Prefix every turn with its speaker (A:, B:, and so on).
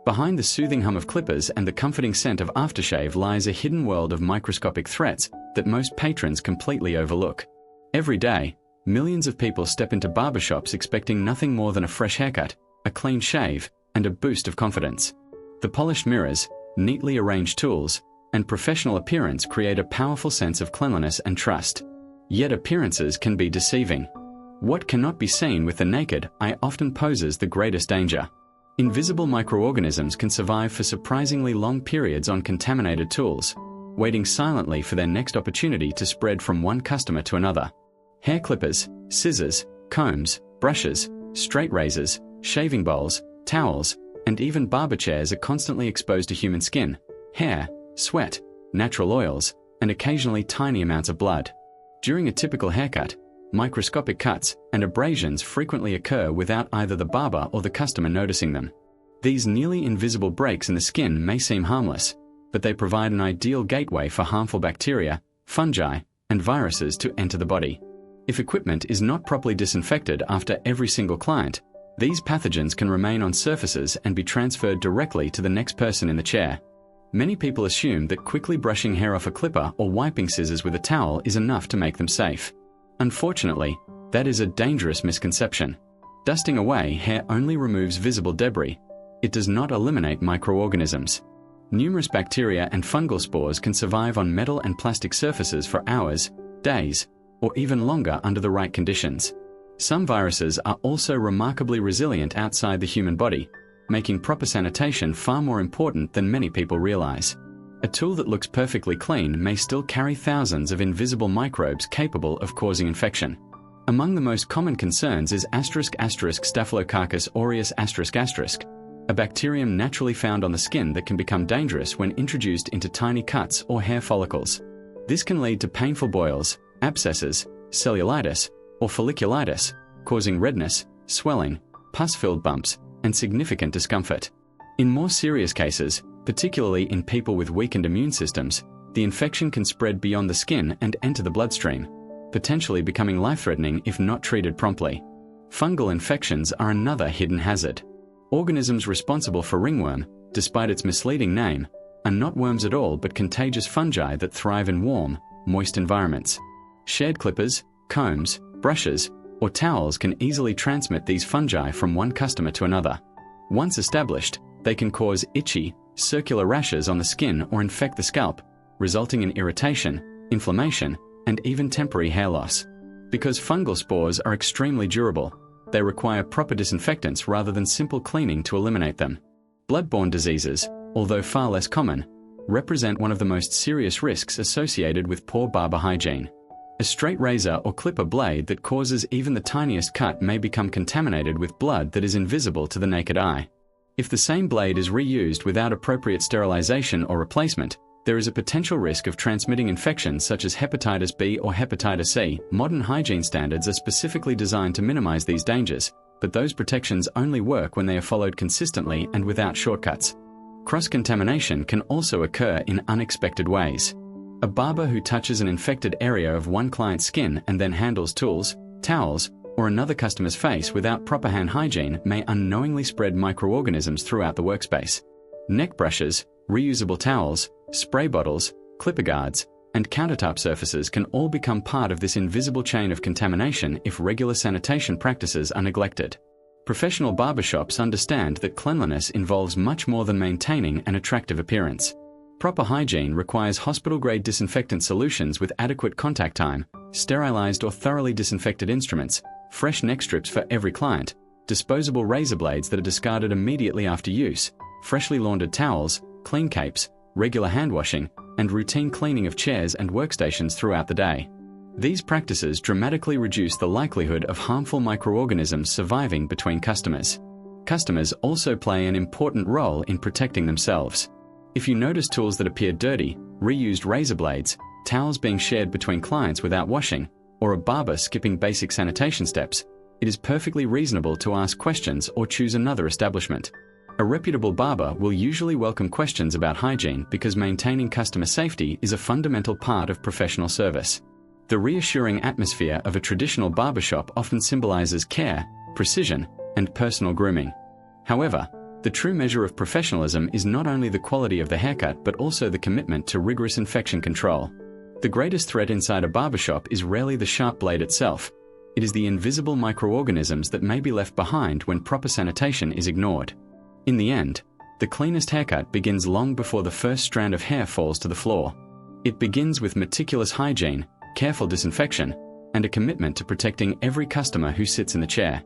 A: Behind the soothing hum of clippers and the comforting scent of aftershave lies a hidden world of microscopic threats that most patrons completely overlook. Every day, millions of people step into barbershops expecting nothing more than a fresh haircut, a clean shave, and a boost of confidence. The polished mirrors, neatly arranged tools, and professional appearance create a powerful sense of cleanliness and trust. Yet appearances can be deceiving. What cannot be seen with the naked eye often poses the greatest danger. Invisible microorganisms can survive for surprisingly long periods on contaminated tools, waiting silently for their next opportunity to spread from one customer to another. Hair clippers, scissors, combs, brushes, straight razors, shaving bowls, towels, and even barber chairs are constantly exposed to human skin, hair, sweat, natural oils, and occasionally tiny amounts of blood. During a typical haircut, microscopic cuts and abrasions frequently occur without either the barber or the customer noticing them. These nearly invisible breaks in the skin may seem harmless, but they provide an ideal gateway for harmful bacteria, fungi, and viruses to enter the body. If equipment is not properly disinfected after every single client, these pathogens can remain on surfaces and be transferred directly to the next person in the chair. Many people assume that quickly brushing hair off a clipper or wiping scissors with a towel is enough to make them safe. Unfortunately, that is a dangerous misconception. Dusting away hair only removes visible debris. It does not eliminate microorganisms. Numerous bacteria and fungal spores can survive on metal and plastic surfaces for hours, days, or even longer under the right conditions. Some viruses are also remarkably resilient outside the human body, making proper sanitation far more important than many people realize. A tool that looks perfectly clean may still carry thousands of invisible microbes capable of causing infection. Among the most common concerns is Staphylococcus aureus **, a bacterium naturally found on the skin that can become dangerous when introduced into tiny cuts or hair follicles. This can lead to painful boils, abscesses, cellulitis, or folliculitis, causing redness, swelling, pus-filled bumps, and significant discomfort. In more serious cases, particularly in people with weakened immune systems, the infection can spread beyond the skin and enter the bloodstream, potentially becoming life-threatening if not treated promptly. Fungal infections are another hidden hazard. Organisms responsible for ringworm, despite its misleading name, are not worms at all but contagious fungi that thrive in warm, moist environments. Shared clippers, combs, brushes, or towels can easily transmit these fungi from one customer to another. Once established, they can cause itchy, circular rashes on the skin or infect the scalp, resulting in irritation, inflammation, and even temporary hair loss. Because fungal spores are extremely durable, they require proper disinfectants rather than simple cleaning to eliminate them. Blood-borne diseases, although far less common, represent one of the most serious risks associated with poor barber hygiene. A straight razor or clipper blade that causes even the tiniest cut may become contaminated with blood that is invisible to the naked eye. If the same blade is reused without appropriate sterilization or replacement, there is a potential risk of transmitting infections such as hepatitis B or hepatitis C. Modern hygiene standards are specifically designed to minimize these dangers, but those protections only work when they are followed consistently and without shortcuts. Cross-contamination can also occur in unexpected ways. A barber who touches an infected area of one client's skin and then handles tools, towels, or another customer's face without proper hand hygiene may unknowingly spread microorganisms throughout the workspace. Neck brushes, reusable towels, spray bottles, clipper guards, and countertop surfaces can all become part of this invisible chain of contamination if regular sanitation practices are neglected. Professional barbershops understand that cleanliness involves much more than maintaining an attractive appearance. Proper hygiene requires hospital-grade disinfectant solutions with adequate contact time, sterilized or thoroughly disinfected instruments, fresh neck strips for every client, disposable razor blades that are discarded immediately after use, freshly laundered towels, clean capes, regular hand washing, and routine cleaning of chairs and workstations throughout the day. These practices dramatically reduce the likelihood of harmful microorganisms surviving between customers. Customers also play an important role in protecting themselves. If you notice tools that appear dirty, reused razor blades, towels being shared between clients without washing, or a barber skipping basic sanitation steps, it is perfectly reasonable to ask questions or choose another establishment. A reputable barber will usually welcome questions about hygiene because maintaining customer safety is a fundamental part of professional service. The reassuring atmosphere of a traditional barbershop often symbolizes care, precision, and personal grooming. However, The true measure of professionalism is not only the quality of the haircut but also the commitment to rigorous infection control. The greatest threat inside a barbershop is rarely the sharp blade itself. It is the invisible microorganisms that may be left behind when proper sanitation is ignored. In the end, the cleanest haircut begins long before the first strand of hair falls to the floor. It begins with meticulous hygiene, careful disinfection, and a commitment to protecting every customer who sits in the chair.